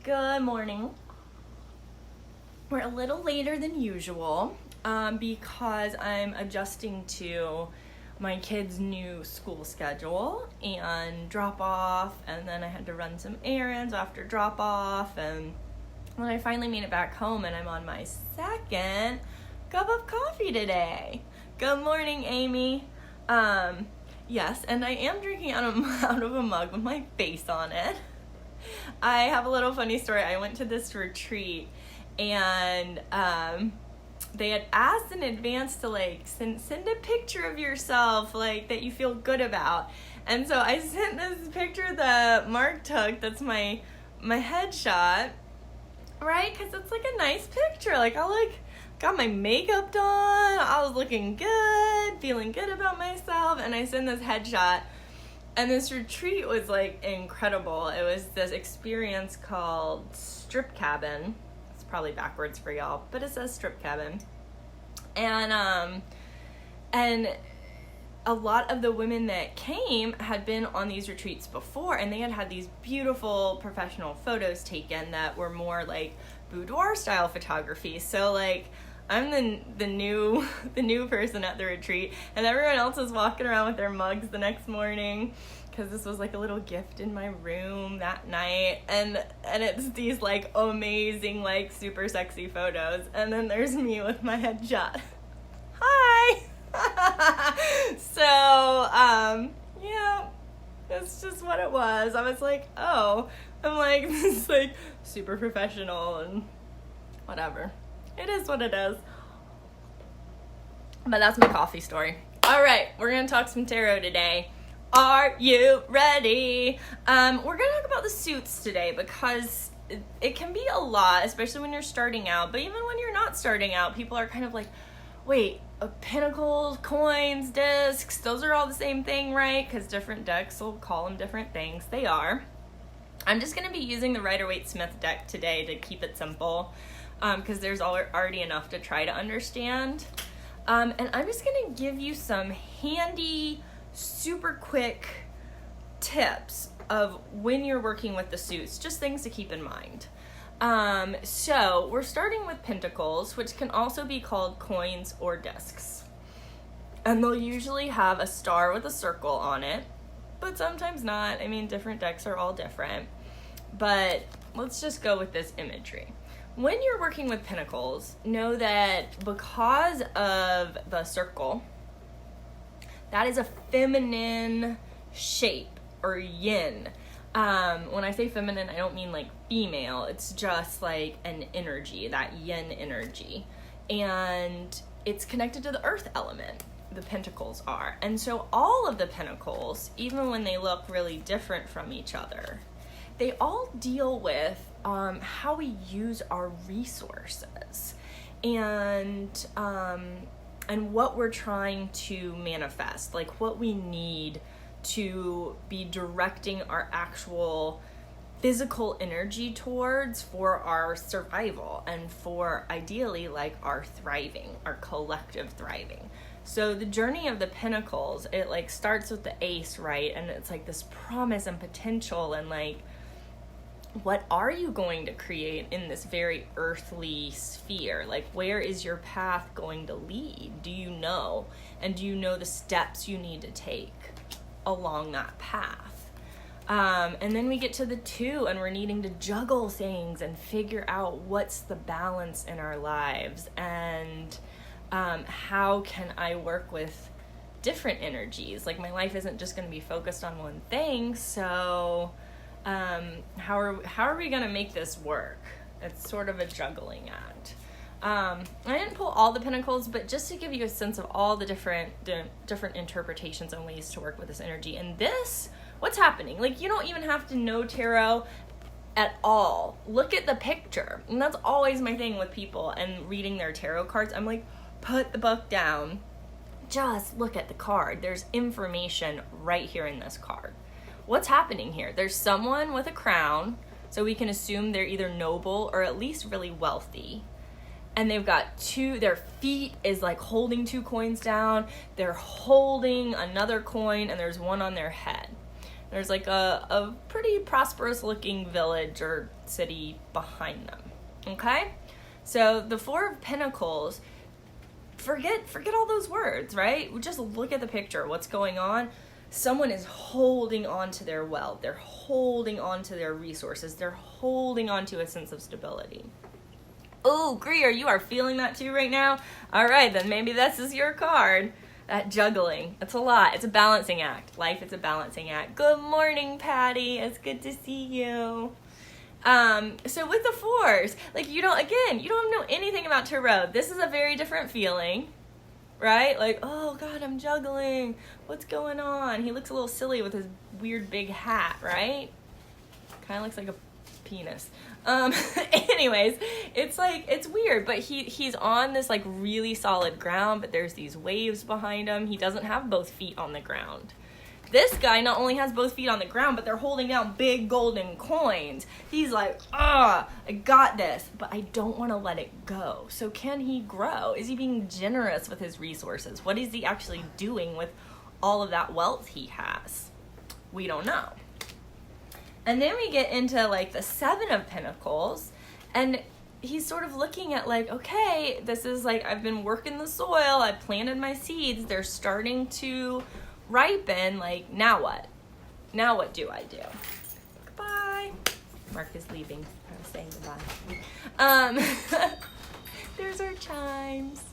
Good morning. We're a little later than usual because I'm adjusting to my kids' new school schedule and drop off, and then I had to run some errands after drop off, and when I finally made it back home and I'm on my second cup of coffee today. Good morning, Amy. Yes, and I am drinking out of a mug with my face on it. I have a little funny story. I went to this retreat and they had asked in advance to send a picture of yourself that you feel good about. And so I sent this picture that Mark took that's my headshot, right? Because it's a nice picture. I got my makeup done. I was looking good, feeling good about myself, and I sent this headshot. And this retreat was incredible. It was this experience called Strip Cabin. It's probably backwards for y'all, but it says Strip Cabin. And a lot of the women that came had been on these retreats before, and they had these beautiful professional photos taken that were more boudoir style photography. So I'm the new person at the retreat, and everyone else was walking around with their mugs the next morning because this was a little gift in my room that night, and it's these amazing super sexy photos, and then there's me with my headshot. Hi. So yeah, that's just what it was. I was oh, I'm this is super professional and whatever. It is what it is. But that's my coffee story. All right, we're going to talk some tarot today. Are you ready? We're going to talk about the suits today because it can be a lot, especially when you're starting out. But even when you're not starting out, people are kind of wait, pentacles, coins, discs, those are all the same thing, right? Because different decks will call them different things. They are. I'm just going to be using the Rider-Waite-Smith deck today to keep it simple. Because there's already enough to try to understand. And I'm just going to give you some handy, super quick tips of when you're working with the suits, just things to keep in mind. So we're starting with Pentacles, which can also be called coins or discs. And they'll usually have a star with a circle on it, but sometimes not. I mean, different decks are all different. But let's just go with this imagery. When you're working with Pentacles, know that because of the circle, that is a feminine shape or yin. When I say feminine, I don't mean female. It's just an energy, that yin energy. And it's connected to the earth element, the Pentacles are. And so all of the Pentacles, even when they look really different from each other, they all deal with how we use our resources and what we're trying to manifest, what we need to be directing our actual physical energy towards for our survival and for ideally our thriving, our collective thriving. So the journey of the Pentacles, it starts with the Ace, right? And it's this promise and potential and what are you going to create in this very earthly sphere? Where is your path going to lead? Do you know? And do you know the steps you need to take along that path? And then we get to the 2, and we're needing to juggle things and figure out what's the balance in our lives, and how can I work with different energies? My life isn't just going to be focused on one thing, so how are we going to make this work? It's sort of a juggling act. I didn't pull all the Pentacles, but just to give you a sense of all the different interpretations and ways to work with this energy. And this, what's happening? You don't even have to know tarot at all. Look at the picture. And that's always my thing with people and reading their tarot cards. I'm put the book down. Just look at the card. There's information right here in this card. What's happening here? There's someone with a crown, so we can assume they're either noble or at least really wealthy. And they've got their feet is holding 2 coins down. They're holding another coin, and there's one on their head. There's like a pretty prosperous looking village or city behind them. Okay? So the Four of Pentacles, forget all those words, right? Just look at the picture. What's going on? Someone is holding on to their wealth. They're holding on to their resources. They're holding on to a sense of stability. Oh, Greer, you are feeling that too right now? All right, then maybe this is your card. That juggling. It's a lot. It's a balancing act. Life is a balancing act. Good morning, Patty. It's good to see you. So with the fours, like you don't know anything about tarot. This is a very different feeling, right? Like, oh God, I'm juggling. What's going on? He looks a little silly with his weird big hat, right? Kind of looks like a penis. Anyways, it's weird, but he's on this like really solid ground, but there's these waves behind him. He doesn't have both feet on the ground. This guy not only has both feet on the ground, but they're holding down big golden coins. He's like, I got this, but I don't want to let it go. So can he grow? Is he being generous with his resources? What is he actually doing with all of that wealth he has? We don't know. And then we get into like the Seven of Pentacles, and he's sort of looking at like, okay, this is like, I've been working the soil, I planted my seeds, they're starting to ripen, like, now what? Now what do I do? Goodbye. Mark is leaving. I'm saying goodbye. There's our chimes.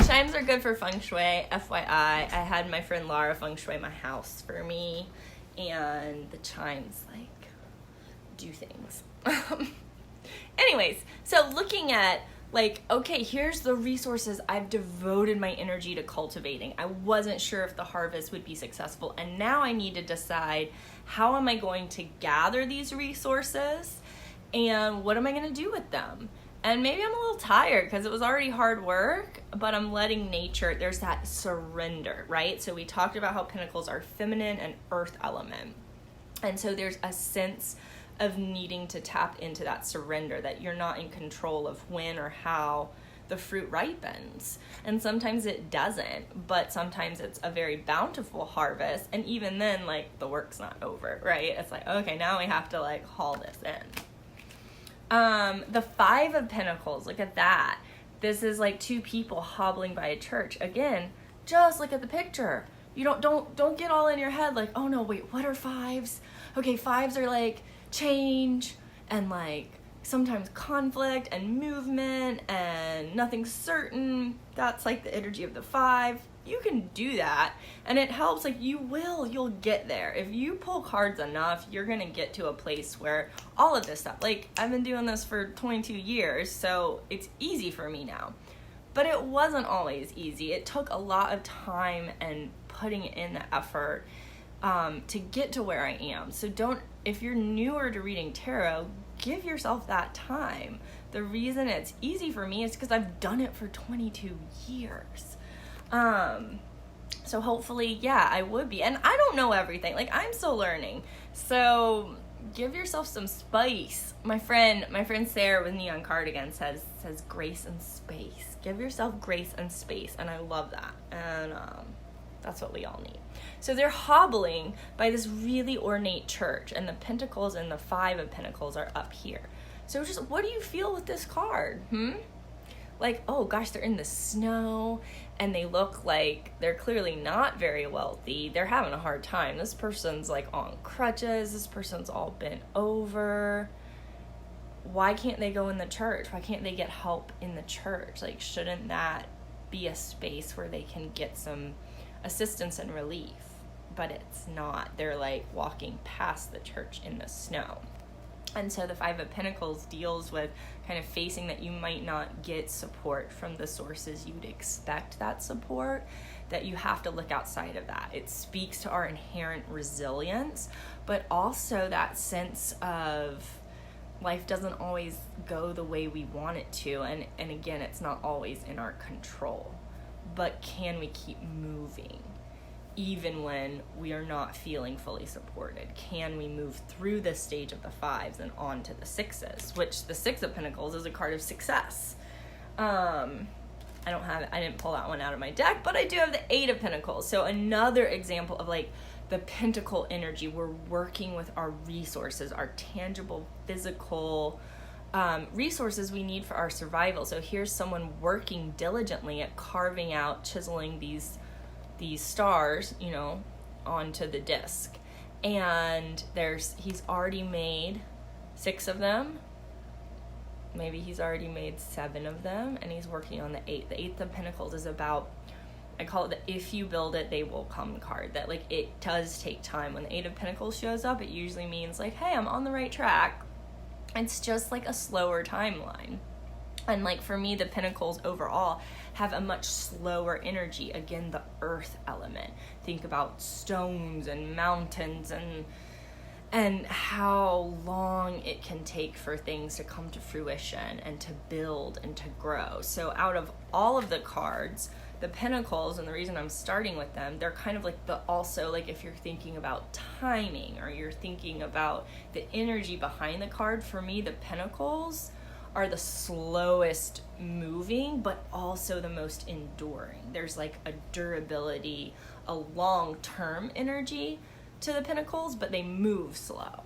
Chimes are good for feng shui, FYI. I had my friend Laura feng shui my house for me, and the chimes, like, do things. Anyways, so looking at like, okay, here's the resources I've devoted my energy to cultivating. I wasn't sure if the harvest would be successful, and now I need to decide, how am I going to gather these resources and what am I going to do with them? And maybe I'm a little tired because it was already hard work, but I'm letting nature, there's that surrender, right? So we talked about how Pentacles are feminine and earth element. And so there's a sense of needing to tap into that surrender, that you're not in control of when or how the fruit ripens. And sometimes it doesn't, but sometimes it's a very bountiful harvest. And even then, like, the work's not over, right? It's like, okay, now we have to like haul this in. The Five of Pentacles, look at that. This is like two people hobbling by a church. Again, just look at the picture. You don't get all in your head like, oh no, wait, what are fives? Okay, fives are like change and like sometimes conflict and movement and nothing's certain. That's like the energy of the five. You can do that, and it helps. Like, you'll get there. If you pull cards enough, you're gonna get to a place where all of this stuff, like, I've been doing this for 22 years, so it's easy for me now. But it wasn't always easy. It took a lot of time and putting in the effort to get to where I am. So if you're newer to reading tarot, give yourself that time. The reason it's easy for me is because I've done it for 22 years. So hopefully, yeah, I would be. And I don't know everything. Like, I'm still learning. So give yourself some spice. My friend Sarah with Neon Cardigan says grace and space. Give yourself grace and space. And I love that. And that's what we all need. So they're hobbling by this really ornate church, and the Pentacles and the Five of Pentacles are up here. So just, what do you feel with this card? Like, oh gosh, they're in the snow, and they look like they're clearly not very wealthy. They're having a hard time. This person's like on crutches. This person's all bent over. Why can't they go in the church? Why can't they get help in the church? Like, shouldn't that be a space where they can get some assistance and relief? But it's not. They're like walking past the church in the snow. And so the Five of Pentacles deals with kind of facing that you might not get support from the sources you'd expect that support, that you have to look outside of that. It speaks to our inherent resilience, but also that sense of life doesn't always go the way we want it to. And again, it's not always in our control. But can we keep moving even when we are not feeling fully supported? Can we move through this stage of the fives and on to the sixes, which the Six of Pentacles is a card of success. I didn't pull that one out of my deck, but I do have the Eight of Pentacles. So another example of like the pentacle energy, we're working with our resources, our tangible, physical resources we need for our survival. So here's someone working diligently at carving out, chiseling these stars, you know, onto the disc. And he's already made 6 of them. Maybe he's already made 7 of them, and he's working on the 8th. The 8th of Pentacles is about, I call it the if you build it, they will come card. That, like, it does take time. When the 8 of Pentacles shows up, it usually means, like, hey, I'm on the right track. It's just, like, a slower timeline. And, like, for me, the Pentacles overall have a much slower energy. Again, the earth element. Think about stones and mountains and how long it can take for things to come to fruition and to build and to grow. So out of all of the cards, the Pentacles, and the reason I'm starting with them, they're kind of like also like if you're thinking about timing or you're thinking about the energy behind the card, for me, the Pentacles are the slowest moving, but also the most enduring. There's like a durability, a long-term energy to the Pentacles, but they move slow.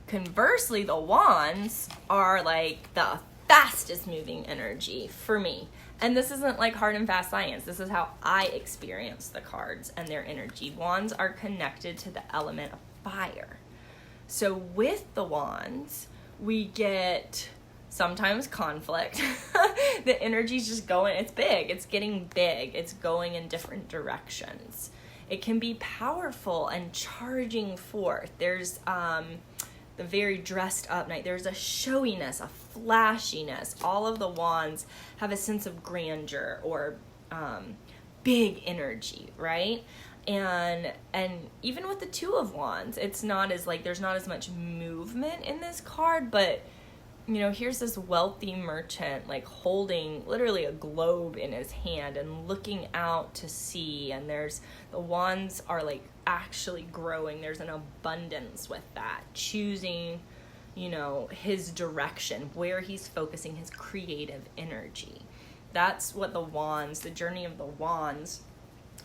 Conversely, the Wands are like the fastest moving energy for me. And this isn't like hard and fast science. This is how I experience the cards and their energy. Wands are connected to the element of fire. So with the Wands, we get sometimes conflict. The energy's just going, it's big, it's getting big, it's going in different directions. It can be powerful and charging forth. There's the very dressed up night. There's a showiness, a flashiness. All of the Wands have a sense of grandeur or big energy, right? And even with the 2 of Wands, it's not as like, there's not as much movement in this card, but you know, here's this wealthy merchant like holding literally a globe in his hand and looking out to sea, and there's the Wands are like actually growing. There's an abundance with that, choosing, you know, his direction, where he's focusing his creative energy. That's what the Wands, the journey of the Wands,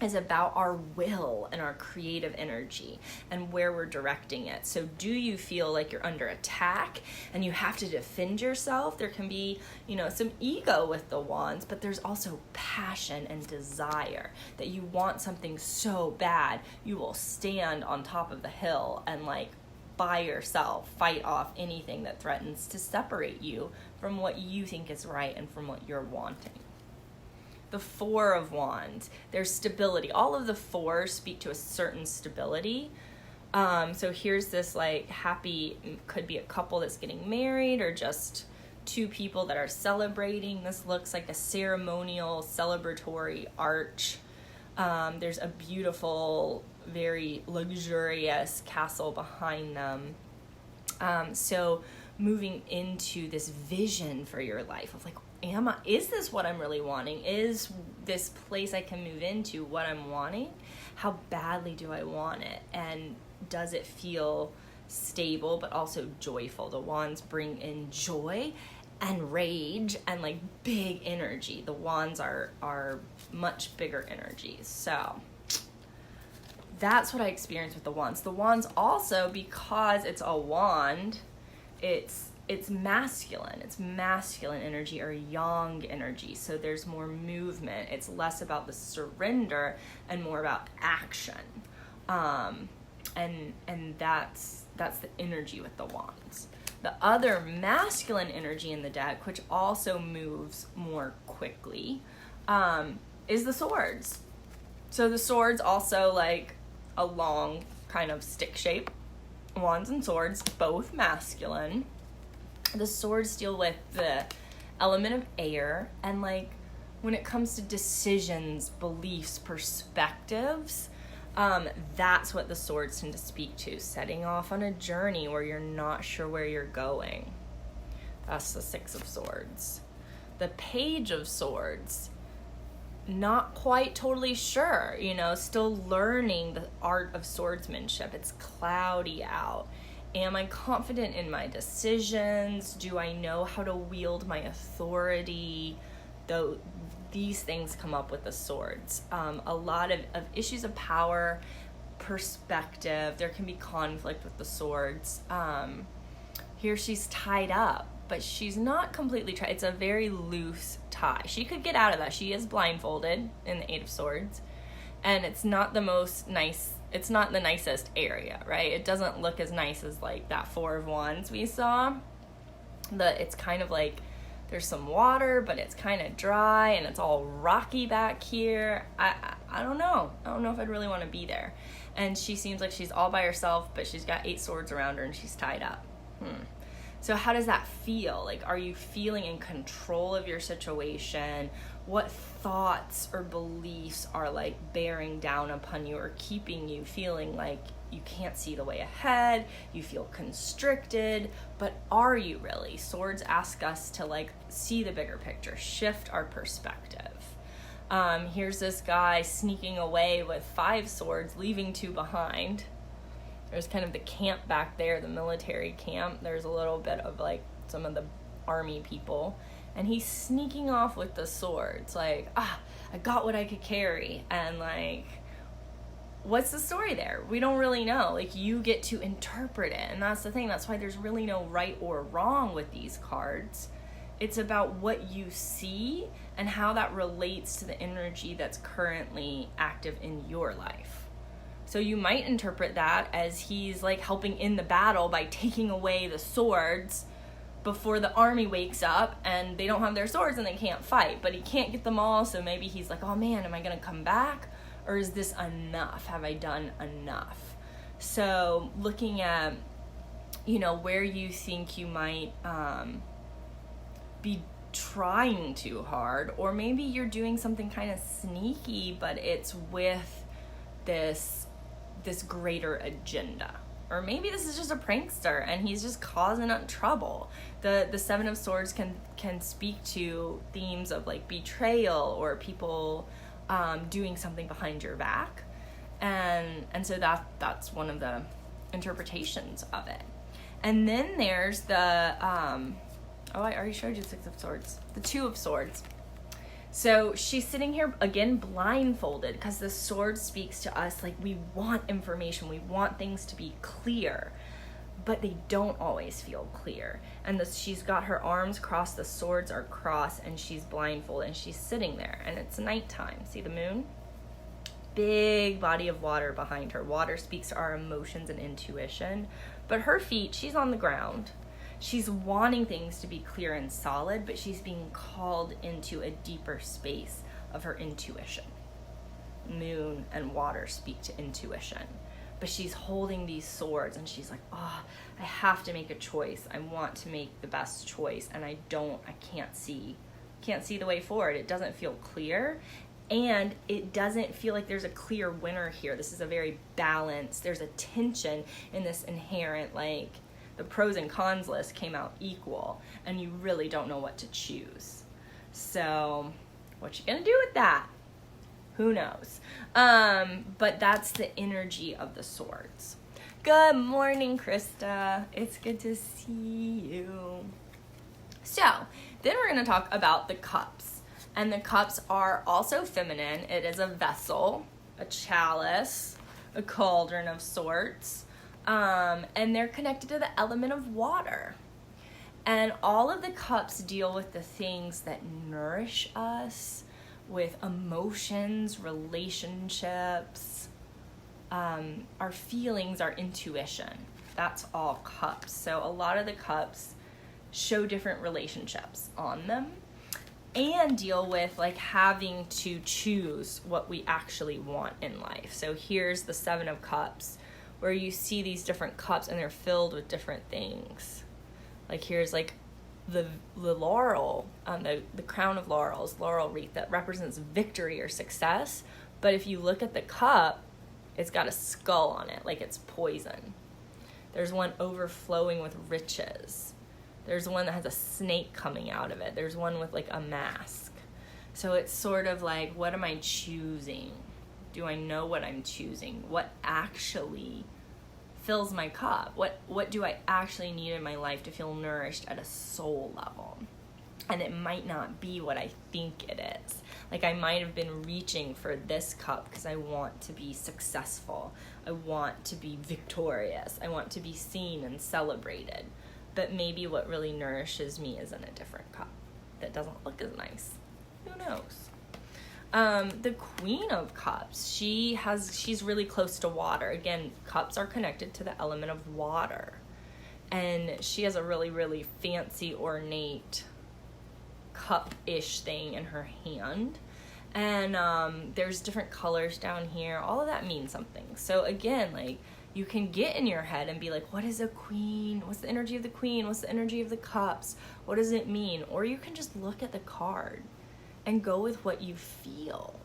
is about, our will and our creative energy and where we're directing it. So do you feel like you're under attack and you have to defend yourself? There can be, you know, some ego with the Wands, but there's also passion and desire that you want something so bad, you will stand on top of the hill and like by yourself fight off anything that threatens to separate you from what you think is right and from what you're wanting. The 4 of Wands, there's stability. All of the 4s speak to a certain stability. So here's this like happy, could be a couple that's getting married or just 2 people that are celebrating. This looks like a ceremonial, celebratory arch. There's a beautiful, very luxurious castle behind them. So moving into this vision for your life of like, is this what I'm really wanting? Is this place I can move into what I'm wanting? How badly do I want it? And does it feel stable but also joyful? The Wands bring in joy and rage and like big energy. The Wands are much bigger energies. So that's what I experienced with the Wands. The Wands also, because it's a wand, it's masculine. It's masculine energy or yang energy. So there's more movement. It's less about the surrender and more about action. And that's the energy with the Wands. The other masculine energy in the deck, which also moves more quickly, is the Swords. So the Swords also like a long kind of stick shape. Wands and Swords, both masculine. The Swords deal with the element of air, and like when it comes to decisions, beliefs, perspectives, that's what the Swords tend to speak to. Setting off on a journey where you're not sure where you're going. That's the 6 of Swords. The Page of Swords, not quite totally sure, you know, still learning the art of swordsmanship. It's cloudy out. Am I confident in my decisions? Do I know how to wield my authority? Though these things come up with the Swords. A lot of issues of power, perspective. There can be conflict with the swords. Here she's tied up, but she's not completely tied. It's a very loose tie. She could get out of that. She is blindfolded in the Eight of Swords, and it's not the nicest area, right? It doesn't look as nice as like that Four of Wands we saw. It's kind of like there's some water, but it's kind of dry, and it's all rocky back here. I don't know. I don't know if I'd really want to be there. And she seems like she's all by herself, but she's got 8 swords around her, and she's tied up. So how does that feel? Like, are you feeling in control of your situation? What thoughts or beliefs are like bearing down upon you or keeping you feeling like you can't see the way ahead? You feel constricted, but are you really? Swords ask us to like see the bigger picture, shift our perspective. Here's this guy sneaking away with 5 swords, leaving 2 behind. There's kind of the camp back there, the military camp. There's a little bit of like some of the army people. And he's sneaking off with the swords. Like, I got what I could carry. And like, what's the story there? We don't really know. Like, you get to interpret it. And that's the thing. That's why there's really no right or wrong with these cards. It's about what you see and how that relates to the energy that's currently active in your life. So you might interpret that as he's like helping in the battle by taking away the swords before the army wakes up and they don't have their swords and they can't fight. But he can't get them all, so maybe he's like, oh man, am I gonna come back? Or is this enough? Have I done enough? So looking at, where you think you might be trying too hard, or maybe you're doing something kind of sneaky, but it's with this greater agenda. Or maybe this is just a prankster and he's just causing up trouble. The 7 of Swords can speak to themes of like betrayal or people doing something behind your back. And so that's one of the interpretations of it. And then there's the I already showed you the 6 of Swords. The 2 of Swords. So she's sitting here again blindfolded because the sword speaks to us like we want information, we want things to be clear, but they don't always feel clear. And she's got her arms crossed, the swords are crossed, and she's blindfolded and she's sitting there, and it's nighttime. See the moon? Big body of water behind her. Water speaks to our emotions and intuition, but her feet, she's on the ground. She's wanting things to be clear and solid, but she's being called into a deeper space of her intuition. Moon and water speak to intuition, but she's holding these swords and she's like, I have to make a choice. I want to make the best choice, and I can't see the way forward. It doesn't feel clear, and it doesn't feel like there's a clear winner here. This is a very balanced, there's a tension in this inherent, like, the pros and cons list came out equal, and you really don't know what to choose. So what you gonna do with that? Who knows? But that's the energy of the swords. Good morning, Krista. It's good to see you. So then we're gonna talk about the cups. And the cups are also feminine. It is a vessel, a chalice, a cauldron of sorts. And they're connected to the element of water. And all of the cups deal with the things that nourish us, with emotions, relationships, our feelings, our intuition. That's all cups. So a lot of the cups show different relationships on them and deal with like having to choose what we actually want in life. So here's the 7 of Cups, where you see these different cups and they're filled with different things. Like here's like the laurel, the crown of laurels, laurel wreath that represents victory or success. But if you look at the cup, it's got a skull on it, like it's poison. There's one overflowing with riches. There's one that has a snake coming out of it. There's one with like a mask. So it's sort of like, what am I choosing? Do I know what I'm choosing? What actually fills my cup? What do I actually need in my life to feel nourished at a soul level? and it might not be what I think it is. Like, I might have been reaching for this cup because I want to be successful. I want to be victorious. I want to be seen and celebrated. But maybe what really nourishes me is in a different cup that doesn't look as nice. Who knows? The Queen of Cups, she's really close to water. Again, cups are connected to the element of water. And she has a really, really fancy, ornate cup-ish thing in her hand. And there's different colors down here. All of that means something. So again, like, you can get in your head and be like, what is a queen? What's the energy of the queen? What's the energy of the cups? What does it mean? Or you can just look at the card and go with what you feel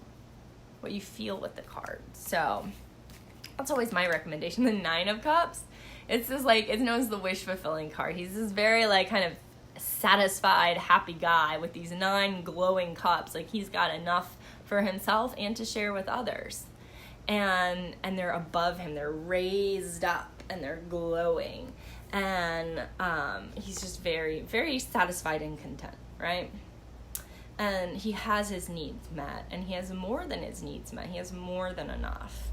with the card. So that's always my recommendation. The Nine of Cups, it's just like, it's known as the wish fulfilling card. He's this very like kind of satisfied, happy guy with these 9 glowing cups. Like, he's got enough for himself and to share with others. And they're above him, they're raised up and they're glowing. And he's just very, very satisfied and content, right? And he has his needs met, and he has more than his needs met. He has more than enough.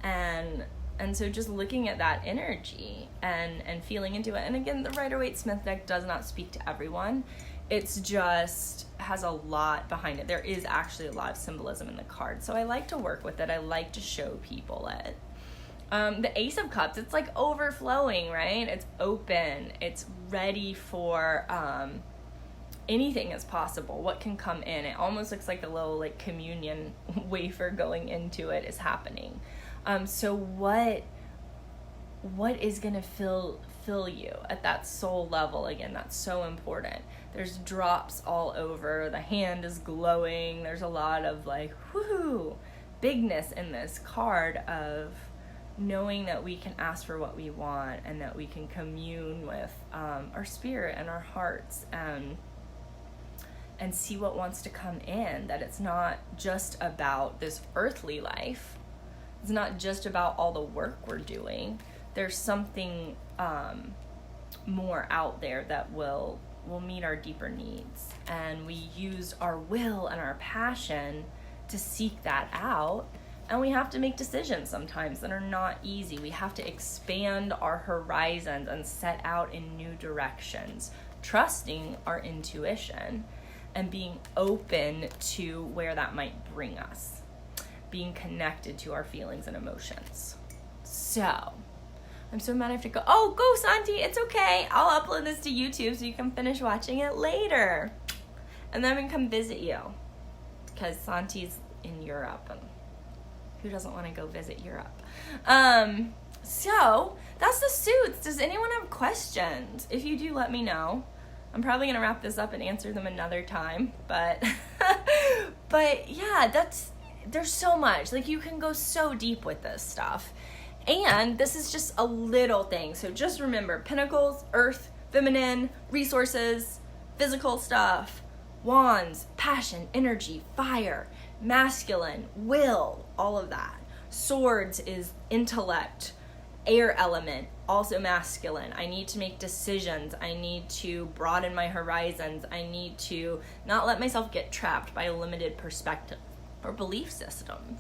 And so just looking at that energy and feeling into it. And again, the Rider-Waite-Smith deck does not speak to everyone. It's just has a lot behind it. There is actually a lot of symbolism in the card. So I like to work with it. I like to show people it. The Ace of Cups, it's like overflowing, right? It's open. It's ready for anything is possible. What can come in? It almost looks like a little like communion wafer going into it is happening. So what is gonna fill you at that soul level? Again, that's so important. There's drops all over. The hand is glowing. There's a lot of like woohoo bigness in this card of knowing that we can ask for what we want and that we can commune with our spirit and our hearts and see what wants to come in. That it's not just about this earthly life. It's not just about all the work we're doing. There's something more out there that will meet our deeper needs. And we use our will and our passion to seek that out. And we have to make decisions sometimes that are not easy. We have to expand our horizons and set out in new directions, trusting our intuition and being open to where that might bring us, being connected to our feelings and emotions. So, I'm so mad I have to go. Oh, go, Santi. It's okay. I'll upload this to YouTube so you can finish watching it later. And then we can come visit you. Because Santi's in Europe. And who doesn't want to go visit Europe? So, that's the suits. Does anyone have questions? If you do, let me know. I'm probably going to wrap this up and answer them another time. But yeah, there's so much. Like, you can go so deep with this stuff. And this is just a little thing. So just remember, Pentacles, Earth, Feminine, resources, physical stuff, Wands, passion, energy, fire, masculine, will, all of that. Swords is intellect, air element, also masculine. I need to make decisions. I need to broaden my horizons. I need to not let myself get trapped by a limited perspective or belief system.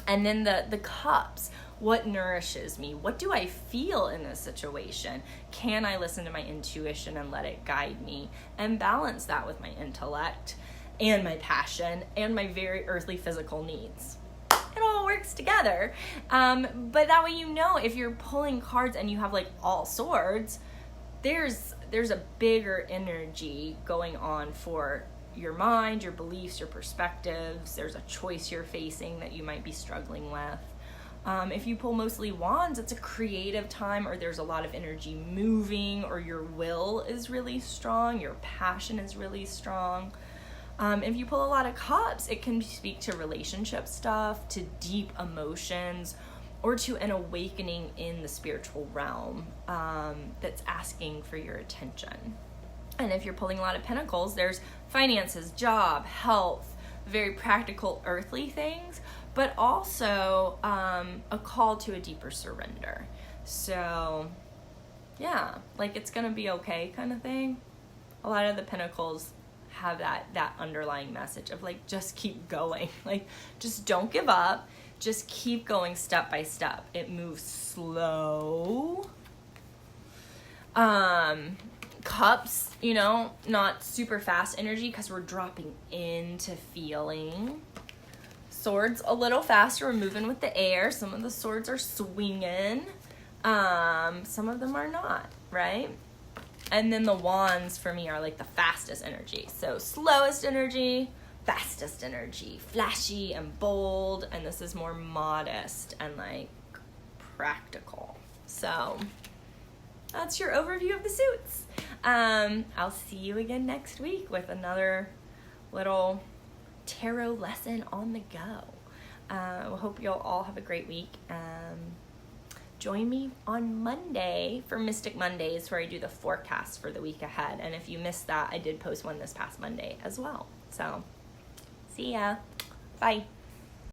And then the cups, what nourishes me? What do I feel in this situation? Can I listen to my intuition and let it guide me and balance that with my intellect and my passion and my very earthly physical needs? It all works together. But that way, you know, if you're pulling cards and you have like all swords, there's a bigger energy going on for your mind, your beliefs, your perspectives. There's a choice you're facing that you might be struggling with. If you pull mostly wands, it's a creative time, or there's a lot of energy moving, or your will is really strong, your passion is really strong. If you pull a lot of cups, it can speak to relationship stuff, to deep emotions, or to an awakening in the spiritual realm that's asking for your attention. And if you're pulling a lot of pentacles, there's finances, job, health, very practical earthly things, but also a call to a deeper surrender. So yeah, like it's gonna be okay kind of thing. A lot of the pentacles have that underlying message of like, just keep going. Like, just don't give up. Just keep going step by step. It moves slow. Cups, you know, not super fast energy because we're dropping into feeling. Swords a little faster, we're moving with the air. Some of the swords are swinging. Some of them are not, right? And then the wands for me are like the fastest energy. So slowest energy, fastest energy, flashy and bold. And this is more modest and like practical. So that's your overview of the suits. I'll see you again next week with another little tarot lesson on the go. I hope you'll all have a great week. Join me on Monday for Mystic Mondays, where I do the forecast for the week ahead. And if you missed that, I did post one this past Monday as well. So, see ya. Bye.